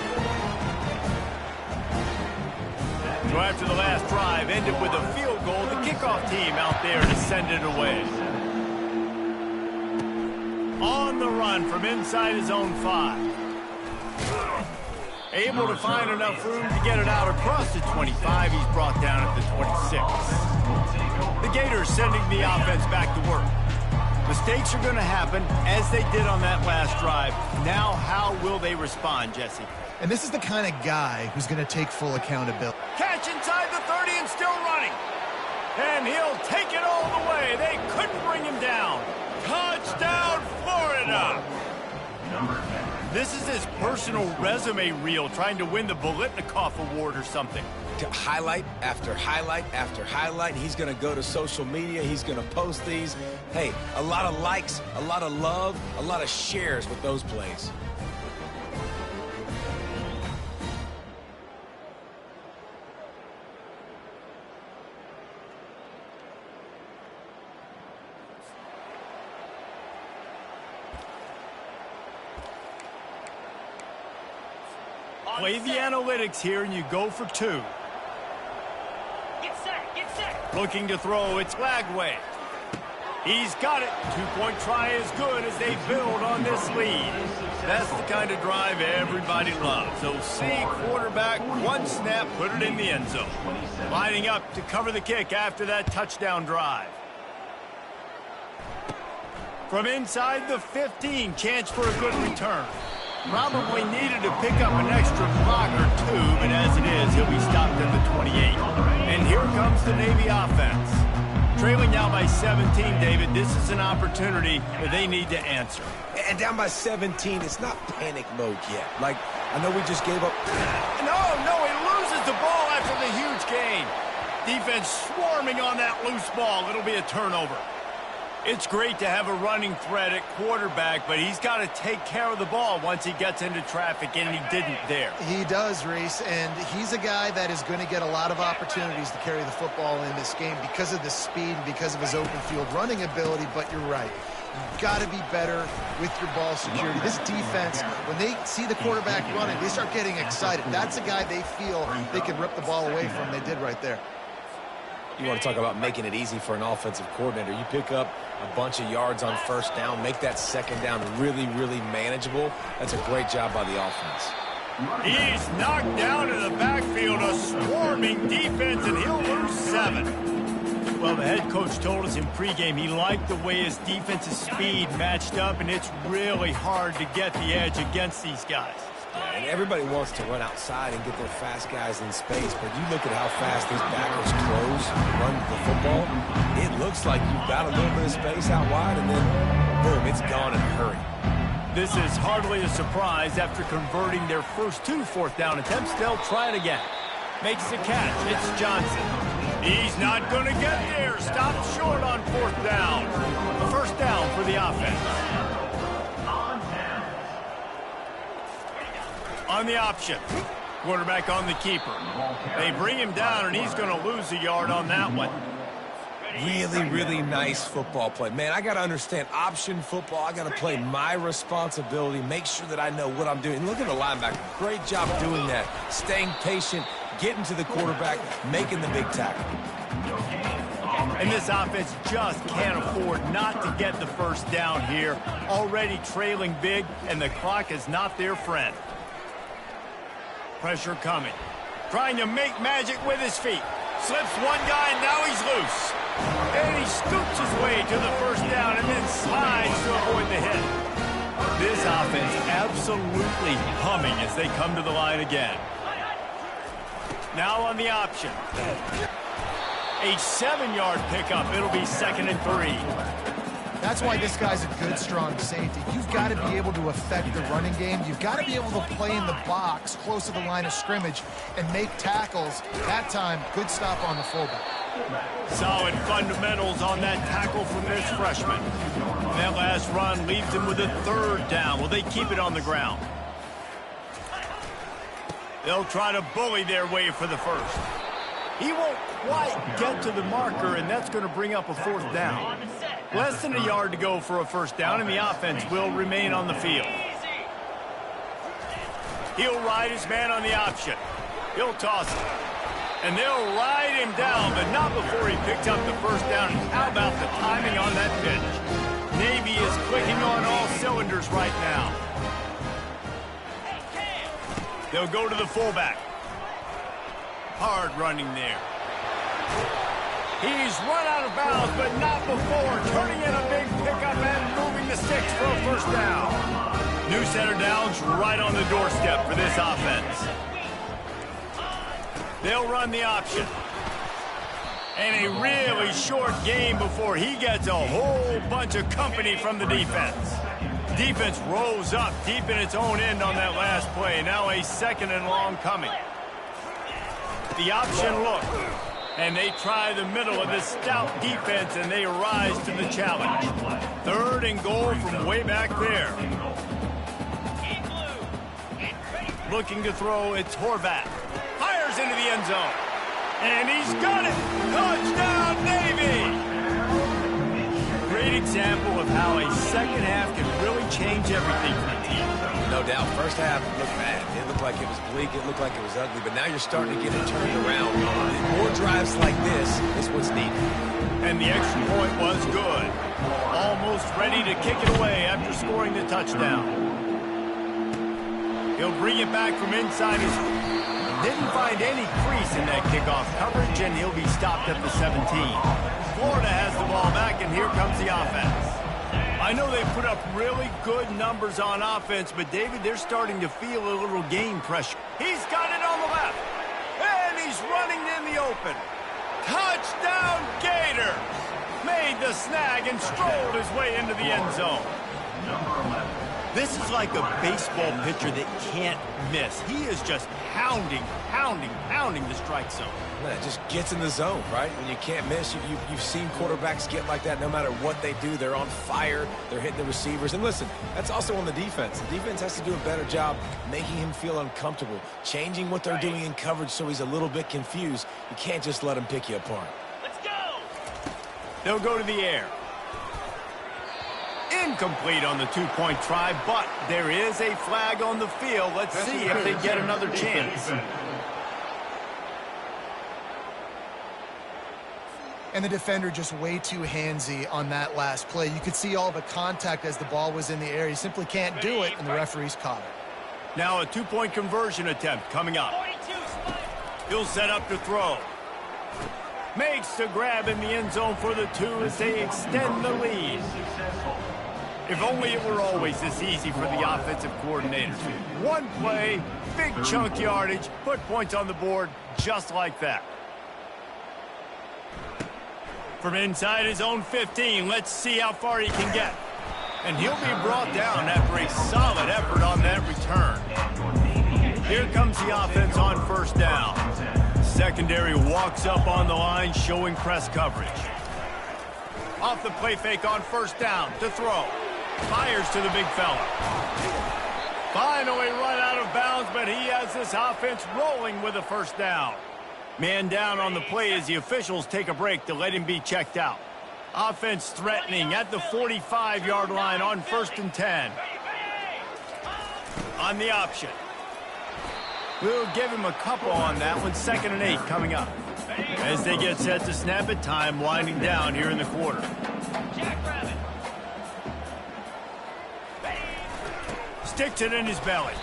So after the last drive ended with a field goal, the kickoff team out there to send it away. On the run from inside his own 5. Able to find enough room to get it out across the 25. He's brought down at the 26. The Gators sending the offense back to work. Mistakes are going to happen, as they did on that last drive. Now, how will they respond, Jesse? And this is the kind of guy who's going to take full accountability. Catch inside the 30 and still running. And he'll take it all the way. They couldn't bring him down. Touchdown, Florida! This is his personal resume reel, trying to win the Bolitnikoff Award or something. Highlight after highlight after highlight. He's going to go to social media. He's going to post these. Hey, a lot of likes, a lot of love, a lot of shares with those plays. Play the analytics here, and you go for 2. Get set, get set. Looking to throw, it's Lagway. He's got it. 2-point try is good as they build on this lead. That's the kind of drive everybody loves. So see quarterback, one snap, put it in the end zone. Lining up to cover the kick after that touchdown drive. From inside the 15, chance for a good return. Probably needed to pick up an extra block or 2, but as it is, he'll be stopped at the 28. And here comes the Navy offense. Trailing now by 17, David, this is an opportunity that they need to answer. And down by 17, it's not panic mode yet. Like, I know we just gave up. No, he loses the ball after the huge gain. Defense swarming on that loose ball. It'll be a turnover. It's great to have a running threat at quarterback, but he's got to take care of the ball once he gets into traffic, and he didn't there. He does, Reese, and he's a guy that is going to get a lot of opportunities to carry the football in this game because of the speed and because of his open field running ability, but you're right. You've got to be better with your ball security. This defense, when they see the quarterback running, they start getting excited. That's a guy they feel they can rip the ball away from. They did right there. You want to talk about making it easy for an offensive coordinator. You pick up a bunch of yards on first down, make that second down really, really manageable. That's a great job by the offense. He's knocked down in the backfield, a swarming defense, and he'll lose 7. Well, the head coach told us in pregame he liked the way his defensive speed matched up, and it's really hard to get the edge against these guys. And everybody wants to run outside and get their fast guys in space, but you look at how fast these backers close, run the football. It looks like you've got a little bit of space out wide, and then, boom, it's gone in a hurry. This is hardly a surprise. After converting their first 2 fourth-down attempts, they'll try it again. Makes the catch. It's Johnson. He's not going to get there. Stopped short on 4th down. A first down for the offense. On the option. Quarterback on the keeper. They bring him down, and he's going to lose a yard on that one. Really, really nice football play. Man, I got to understand option football. I got to play my responsibility, make sure that I know what I'm doing. Look at the linebacker. Great job doing that. Staying patient, getting to the quarterback, making the big tackle. And this offense just can't afford not to get the first down here. Already trailing big, and the clock is not their friend. Pressure coming. Trying to make magic with his feet. Slips one guy, and now he's loose. And he scoops his way to the first down and then slides to avoid the hit. This offense absolutely humming as they come to the line again. Now on the option. A 7-yard pickup. It'll be 2nd and 3. That's why this guy's a good, strong safety. You've got to be able to affect the running game. You've got to be able to play in the box close to the line of scrimmage and make tackles. That time, good stop on the fullback. Solid fundamentals on that tackle from this freshman. That last run leaves him with a 3rd down. Will they keep it on the ground? They'll try to bully their way for the first. He won't quite get to the marker, and that's going to bring up a 4th down. Less than a yard to go for a 1st down, and the offense will remain on the field. He'll ride his man on the option. He'll toss it. And they'll ride him down, but not before he picks up the 1st down. How about the timing on that pitch? Navy is clicking on all cylinders right now. They'll go to the fullback. Hard running there. He's run out of bounds, but not before turning in a big pickup and moving the sticks for a 1st down. New center downs right on the doorstep for this offense. They'll run the option. And a really short game before he gets a whole bunch of company from the defense. Defense rolls up deep in its own end on that last play. Now a 2nd and long coming. The option look. And they try the middle of this stout defense, and they rise to the challenge. 3rd and goal from way back there. Looking to throw, it's Horvath. Fires into the end zone. And he's got it! Touchdown, Navy! Great example of how a 2nd half can really change everything for the team. No doubt. 1st half looked bad. It looked like it was bleak. It looked like it was ugly. But now you're starting to get it turned around. More drives like this is what's needed. And the extra point was good. Almost ready to kick it away after scoring the touchdown. He'll bring it back from inside his... Didn't find any crease in that kickoff coverage, and he'll be stopped at the 17. Florida has the ball back, and here comes the offense. I know they put up really good numbers on offense, but, David, they're starting to feel a little game pressure. He's got it on the left, and he's running in the open. Touchdown, Gators! Made the snag and strolled his way into the end zone. This is like a baseball pitcher that can't miss. He is just pounding the strike zone. Yeah, it just gets in the zone, right? When you can't miss, you've seen quarterbacks get like that no matter what they do. They're on fire. They're hitting the receivers. And listen, that's also on the defense. The defense has to do a better job making him feel uncomfortable, changing what they're doing in coverage so he's a little bit confused. You can't just let him pick you apart. Let's go! They'll go to the air. Incomplete on the 2-point try, but there is a flag on the field. Let's see if they get another chance. And the defender just way too handsy on that last play. You could see all the contact as the ball was in the air. He simply can't do it, and the referee's caught it. Now a 2-point conversion attempt coming up. He'll set up to throw. Makes the grab in the end zone for the 2 as they extend the lead. If only it were always this easy for the offensive coordinators. One play, big chunk yardage, put points on the board just like that. From inside his own 15, let's see how far he can get. And he'll be brought down after a solid effort on that return. Here comes the offense on 1st down. Secondary walks up on the line, showing press coverage. Off the play fake on 1st down to throw. Fires to the big fella. Finally run out of bounds, but he has this offense rolling with a 1st down. Man down on the play as the officials take a break to let him be checked out. Offense threatening at the 45-yard line on 1st and 10. On the option. We'll give him a couple on that one. 2nd and 8 coming up. As they get set to snap it, time winding down here in the quarter. Sticks it in his belly.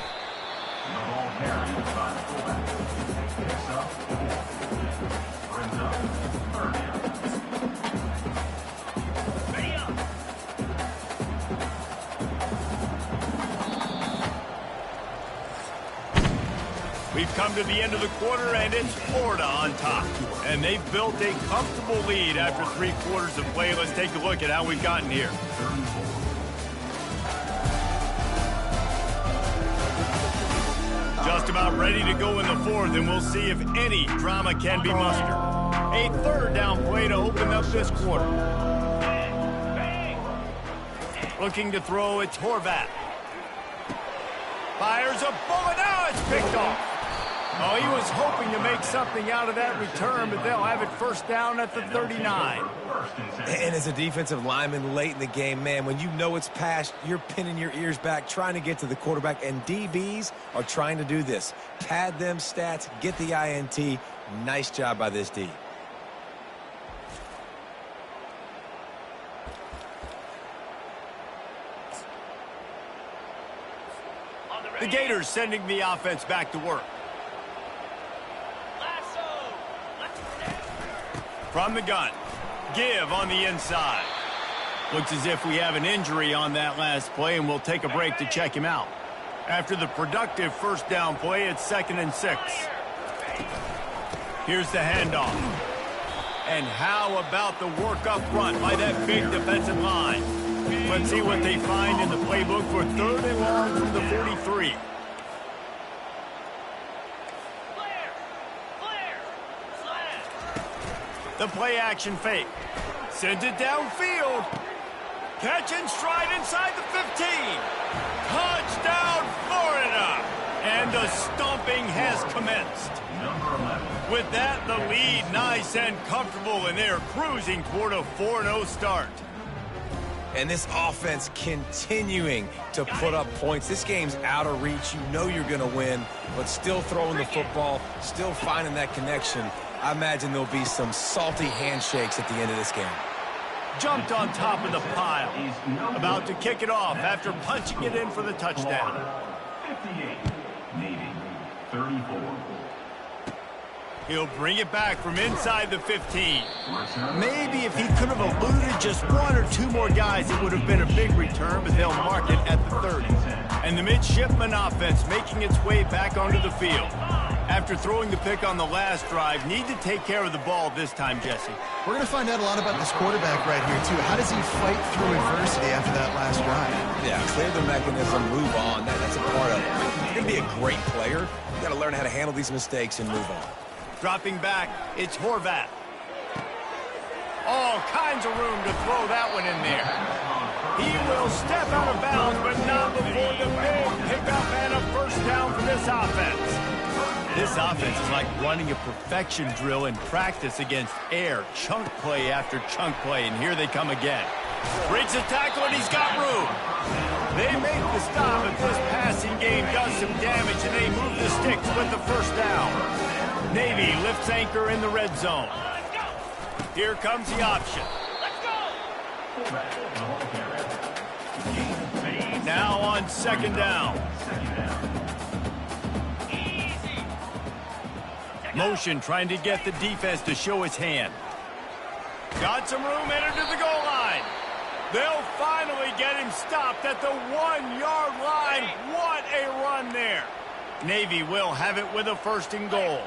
We've come to the end of the quarter, and it's Florida on top. And they've built a comfortable lead after 3 quarters of play. Let's take a look at how we've gotten here. Just about ready to go in the fourth, and we'll see if any drama can be mustered. A third down play to open up this quarter. Looking to throw, it's Horvat. Fires a bullet. Now it's picked off. Oh, he was hoping to make something out of that return, but they'll have it first down at the 39. And as a defensive lineman late in the game, man, when you know it's past, you're pinning your ears back, trying to get to the quarterback, and DBs are trying to do this. Pad them stats, get the INT. Nice job by this D. The Gators sending the offense back to work. From the gun, give on the inside. Looks as if we have an injury on that last play, and we'll take a break to check him out. After the productive first down play, it's 2nd and 6. Here's the handoff. And how about the work up front by that big defensive line? Let's see what they find in the playbook for 3rd and long from the 43. The play action fake. Sends it downfield. Catch and stride inside the 15. Touchdown, Florida. And the stomping has commenced. With that, the lead nice and comfortable, and they're cruising toward a 4-0 start. And this offense continuing to put up points. This game's out of reach. You know you're going to win, but still throwing the football, still finding that connection. I imagine there'll be some salty handshakes at the end of this game. Jumped on top of the pile. About to kick it off after punching it in for the touchdown. 58, Navy, 34. He'll bring it back from inside the 15. Maybe if he could have eluded just 1 or 2 more guys, it would have been a big return, but they'll mark it at the 30. And the midshipman offense making its way back onto the field. After throwing the pick on the last drive, need to take care of the ball this time, Jesse. We're going to find out a lot about this quarterback right here, too. How does he fight through adversity after that last drive? Yeah, clear the mechanism, move on. That's a part of it. You're going to be a great player. You got to learn how to handle these mistakes and move on. Dropping back, it's Horvat. All kinds of room to throw that one in there. He will step out of bounds, but not before the big pickup and a first down for this offense. This offense is like running a perfection drill in practice against air. Chunk play after chunk play, and here they come again. Breaks the tackle, and he's got room. They make the stop, but this passing game does some damage, and they move the sticks with the first down. Navy lifts anchor in the red zone. Here comes the option. Now on 2nd down. Motion trying to get the defense to show his hand. Got some room, entered to the goal line. They'll finally get him stopped at the 1-yard line. What a run there. Navy will have it with a 1st and goal.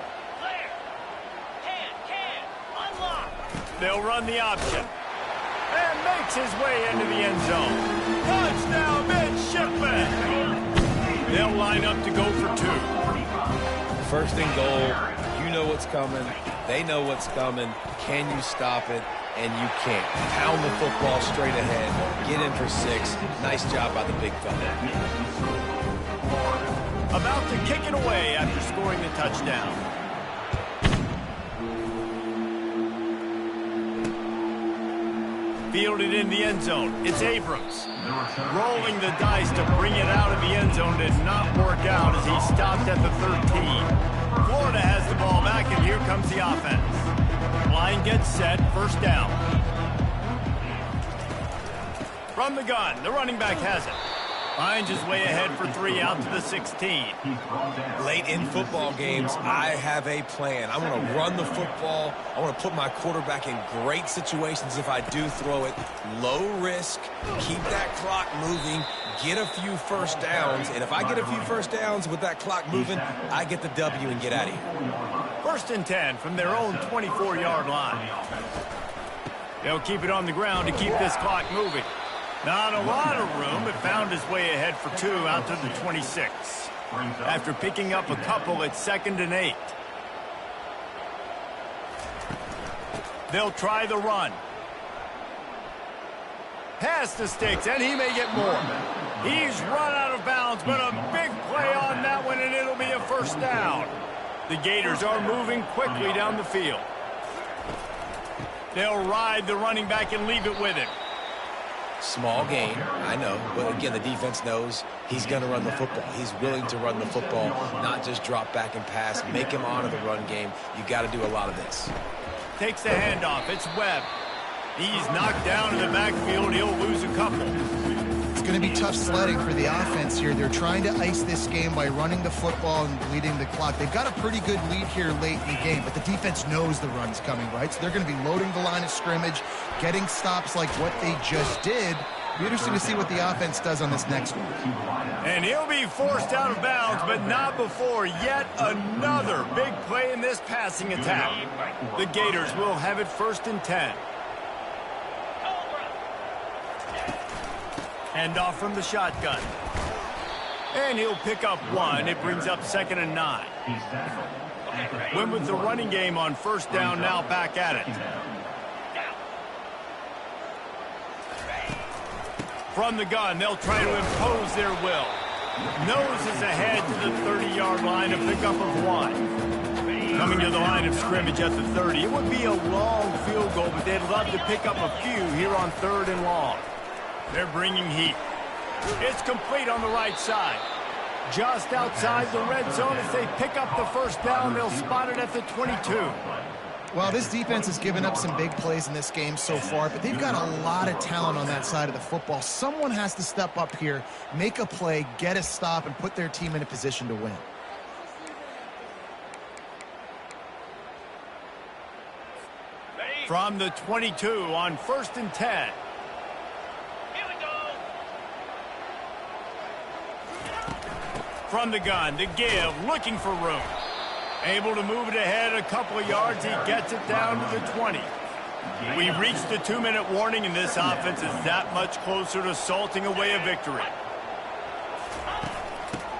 They'll run the option. And makes his way into the end zone. Touchdown, midshipman. They'll line up to go for 2. 1st and goal. You know what's coming. They know what's coming. Can you stop it? And you can't. Pound the football straight ahead. Get in for 6. Nice job by the big fella. About to kick it away after scoring the touchdown. Fielded in the end zone. It's Abrams. Rolling the dice to bring it out of the end zone did not work out as he stopped at the 13. Florida has the ball back, and here comes the offense. Line gets set, 1st down. From the gun, the running back has it. Finds his way ahead for 3 out to the 16. Late in football games, I have a plan. I want to run the football. I want to put my quarterback in great situations if I do throw it. Low risk, keep that clock moving, get a few first downs, and if I get a few first downs with that clock moving, I get the W and get out of here. 1st and 10 from their own 24-yard line. They'll keep it on the ground to keep this clock moving. Not a lot of room, but found his way ahead for 2 out to the 26. After picking up a couple, it's 2nd and 8. They'll try the run. Pass the sticks, and he may get more. He's run out of bounds, but a big play on that one, and it'll be a first down. The Gators are moving quickly down the field. They'll ride the running back and leave it with him. Small gain, I know, but again, the defense knows he's going to run the football. He's willing to run the football, not just drop back and pass, make him honor the run game. You got to do a lot of this. Takes the handoff. It's Webb. He's knocked down in the backfield. He'll lose a couple. It's going to be tough sledding for the offense here. They're trying to ice this game by running the football and bleeding the clock. They've got a pretty good lead here late in the game, but the defense knows the run's coming, right? So they're going to be loading the line of scrimmage, getting stops like what they just did. It'll be interesting to see what the offense does on this next one. And he'll be forced out of bounds, but not before yet another big play in this passing attack. The Gators will have it 1st and 10. Handoff from the shotgun. And he'll pick up 1. It brings up 2nd and 9. Went with the running game on 1st down, now back at it. From the gun, they'll try to impose their will. Noses ahead to the 30-yard line, a pickup of 1. Coming to the line of scrimmage at the 30. It would be a long field goal, but they'd love to pick up a few here on 3rd and long. They're bringing heat. It's complete on the right side. Just outside the red zone as they pick up the first down. They'll spot it at the 22. Well, this defense has given up some big plays in this game so far, but they've got a lot of talent on that side of the football. Someone has to step up here, make a play, get a stop, and put their team in a position to win. From the 22 on 1st and 10. From the gun, the give, looking for room. Able to move it ahead a couple of yards. He gets it down to the 20. We've reached the 2-minute warning, and this offense is that much closer to salting away a victory.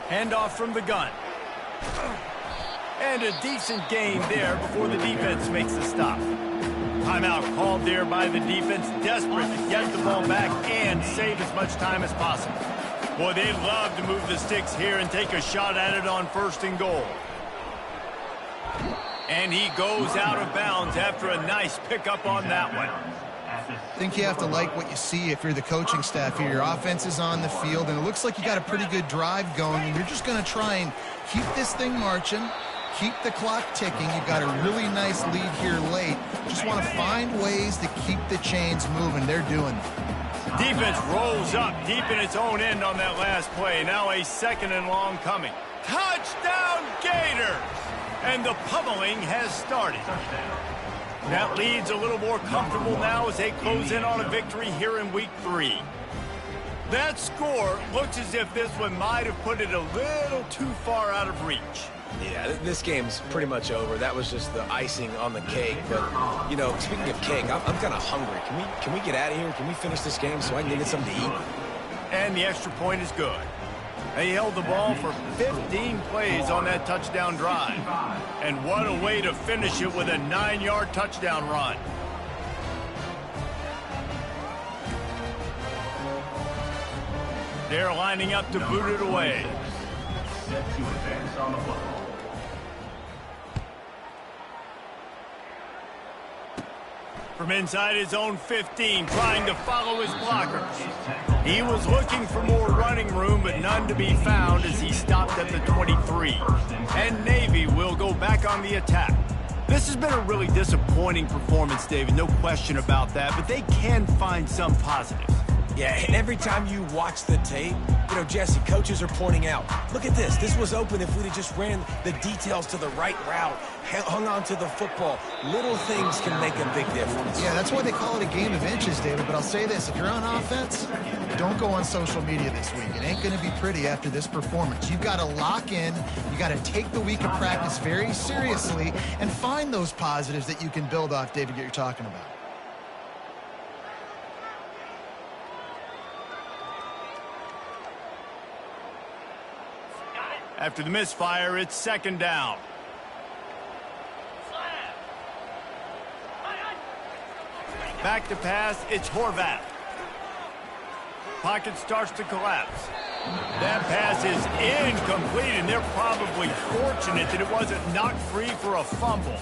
Handoff from the gun. And a decent gain there before the defense makes the stop. Timeout called there by the defense, desperate to get the ball back and save as much time as possible. Boy, they'd love to move the sticks here and take a shot at it on 1st and goal. And he goes out of bounds after a nice pickup on that one. I think you have to like what you see if you're the coaching staff here. Your offense is on the field, and it looks like you got a pretty good drive going, and you're just going to try and keep this thing marching, keep the clock ticking. You've got a really nice lead here late. Just want to find ways to keep the chains moving. They're doing it. Defense rolls up deep in its own end on that last play. Now a 2nd and long coming. Touchdown Gators! And the pummeling has started. That lead's a little more comfortable now as they close in on a victory here in week 3. That score looks as if this one might have put it a little too far out of reach. Yeah, this game's pretty much over. That was just the icing on the cake. But, you know, speaking of cake, I'm kind of hungry. Can we get out of here? Can we finish this game so I can get something to eat? And the extra point is good. They held the ball for 15 plays on that touchdown drive. And what a way to finish it with a 9-yard touchdown run. They're lining up to boot it away. Set to advance on the football. From inside his own 15, trying to follow his blockers. He was looking for more running room, but none to be found as he stopped at the 23. And Navy will go back on the attack. This has been a really disappointing performance, David, no question about that, but they can find some positives. Yeah, and every time you watch the tape, you know, Jesse, coaches are pointing out, look at this. This was open if we'd have just ran the details to the right route, hung on to the football. Little things can make a big difference. Yeah, that's why they call it a game of inches, David. But I'll say this, if you're on offense, don't go on social media this week. It ain't going to be pretty after this performance. You've got to lock in. You got to take the week of practice very seriously and find those positives that you can build off, David, that you're talking about. After the misfire, it's second down. Back to pass, it's Horvath. Pocket starts to collapse. That pass is incomplete, and they're probably fortunate that it wasn't knocked free for a fumble.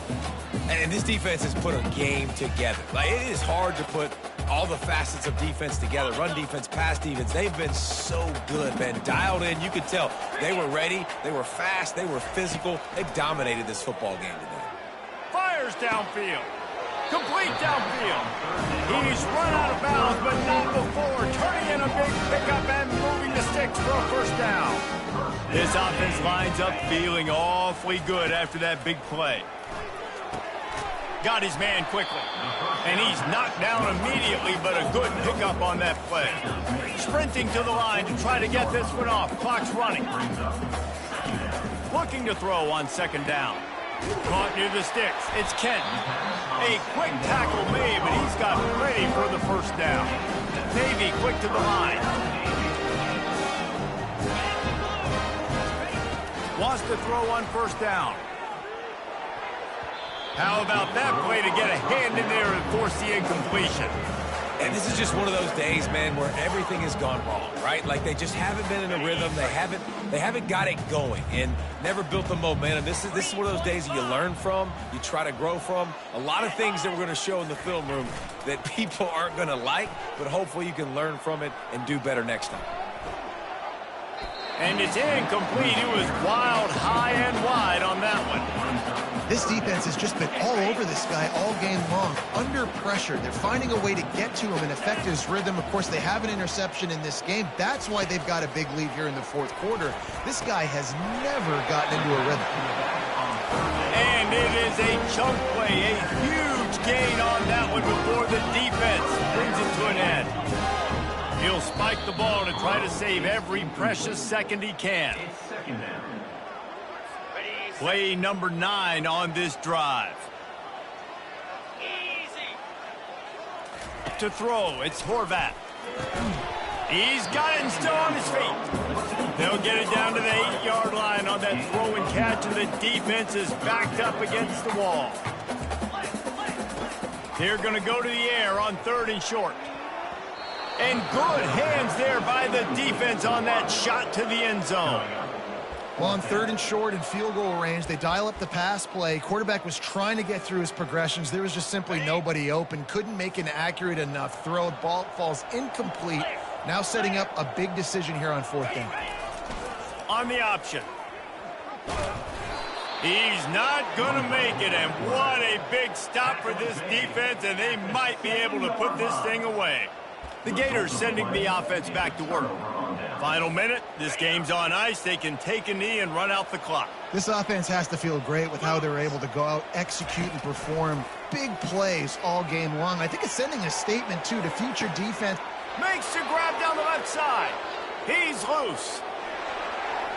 And this defense has put a game together. Like, it is hard to put all the facets of defense together. Run defense, pass defense. They've been so good, man. Dialed in. You could tell they were ready. They were fast. They were physical. They dominated this football game today. Fires downfield. Complete downfield. He's run out of bounds, but not before. Turning in a big pickup and moving the sticks for a first down. This offense lines up feeling awfully good after that big play. Got his man quickly. And he's knocked down immediately, but a good pickup on that play. Sprinting to the line to try to get this one off. Clock's running. Looking to throw on second down. Caught near the sticks. It's Kent. A quick tackle made, but he's got ready for the first down. Navy quick to the line. Wants to throw on first down. How about that play to get a hand in there and force the incompletion? And this is just one of those days, man, where everything has gone wrong, right? Like, they just haven't been in a rhythm. They haven't got it going and never built the momentum. This is one of those days that you learn from, you try to grow from. A lot of things that we're going to show in the film room that people aren't going to like, but hopefully you can learn from it and do better next time. And it's incomplete. It was wild, high and wide on that one. This defense has just been all over this guy all game long, under pressure. They're finding a way to get to him and affect his rhythm. Of course, they have an interception in this game. That's why they've got a big lead here in the fourth quarter. This guy has never gotten into a rhythm. And it is a chunk play, a huge gain on that one before the defense brings it to an end. He'll spike the ball to try to save every precious second he can. Play number 9 on this drive. To throw, it's Horvath. He's got it and still on his feet. They'll get it down to the 8-yard line on that throw and catch, and the defense is backed up against the wall. They're going to go to the air on 3rd and short. And good hands there by the defense on that shot to the end zone. Well, on 3rd and short and field goal range, they dial up the pass play. Quarterback was trying to get through his progressions. There was just simply nobody open. Couldn't make an accurate enough throw. Ball falls incomplete. Now setting up a big decision here on 4th down. On the option. He's not going to make it, and what a big stop for this defense, and they might be able to put this thing away. The Gators sending the offense back to work. Final minute, this game's on ice. They can take a knee and run out the clock. This offense has to feel great with how they're able to go out, execute, and perform big plays all game long. I think it's sending a statement, too, to future defense. Makes the grab down the left side. He's loose.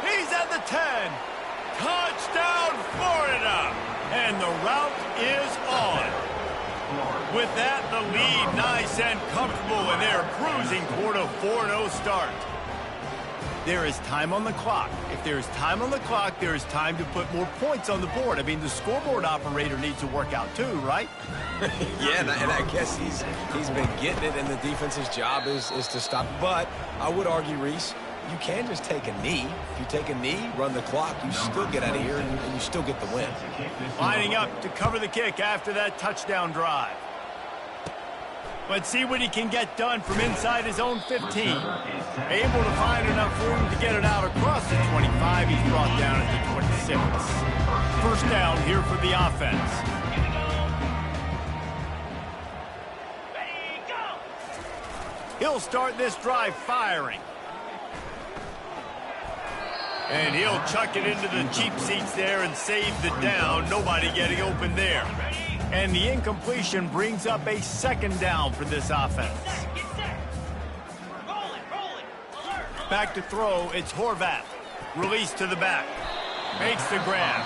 He's at the 10. Touchdown, Florida. And the route is on. With that, the lead nice and comfortable, and they're cruising toward a 4-0 start. There is time on the clock. If there is time on the clock, there is time to put more points on the board. I mean, the scoreboard operator needs to work out too, right? Yeah, and I guess he's been getting it, and the defense's job is to stop. But I would argue, Reese, you can just take a knee. If you take a knee, run the clock, you still get out of here, and you still get the win. Lining up to cover the kick after that touchdown drive. Let's see what he can get done from inside his own 15. Able to find enough room to get it out across the 25. He's brought down at the 26. First down here for the offense. He'll start this drive firing. And he'll chuck it into the cheap seats there and save the down. Nobody getting open there. And the incompletion brings up a second down for this offense. Get set. Rolling. Alert. Back to throw, it's Horvath. Release to the back. Makes the grab.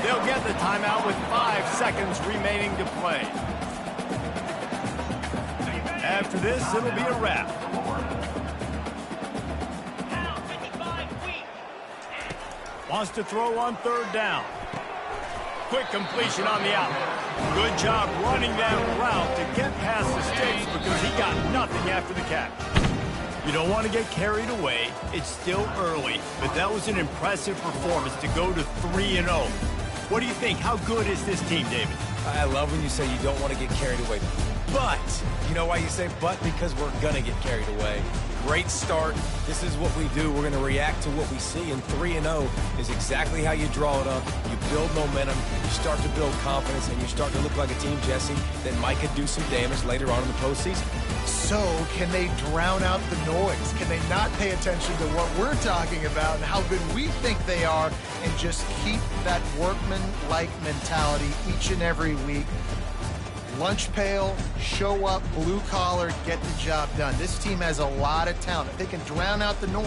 They'll get the timeout with 5 seconds remaining to play. After this, it'll be a wrap. Pound 55 weak. Wants to throw on third down. Quick completion on the out. Good job running that route to get past the sticks because he got nothing after the catch. You don't want to get carried away. It's still early, but that was an impressive performance to go to 3-0. What do you think? How good is this team, David? I love when you say you don't want to get carried away. But, you know why you say but? Because we're going to get carried away. Great start. This is what we do. We're going to react to what we see, and 3-0 is exactly how you draw it up. You build momentum, you start to build confidence, and you start to look like a team, Jesse, that might could do some damage later on in the postseason. So, can they drown out the noise? Can they not pay attention to what we're talking about and how good we think they are and just keep that workman-like mentality each and every week? Lunch pail, show up, blue collar, get the job done. This team has a lot of talent. If they can drown out the noise,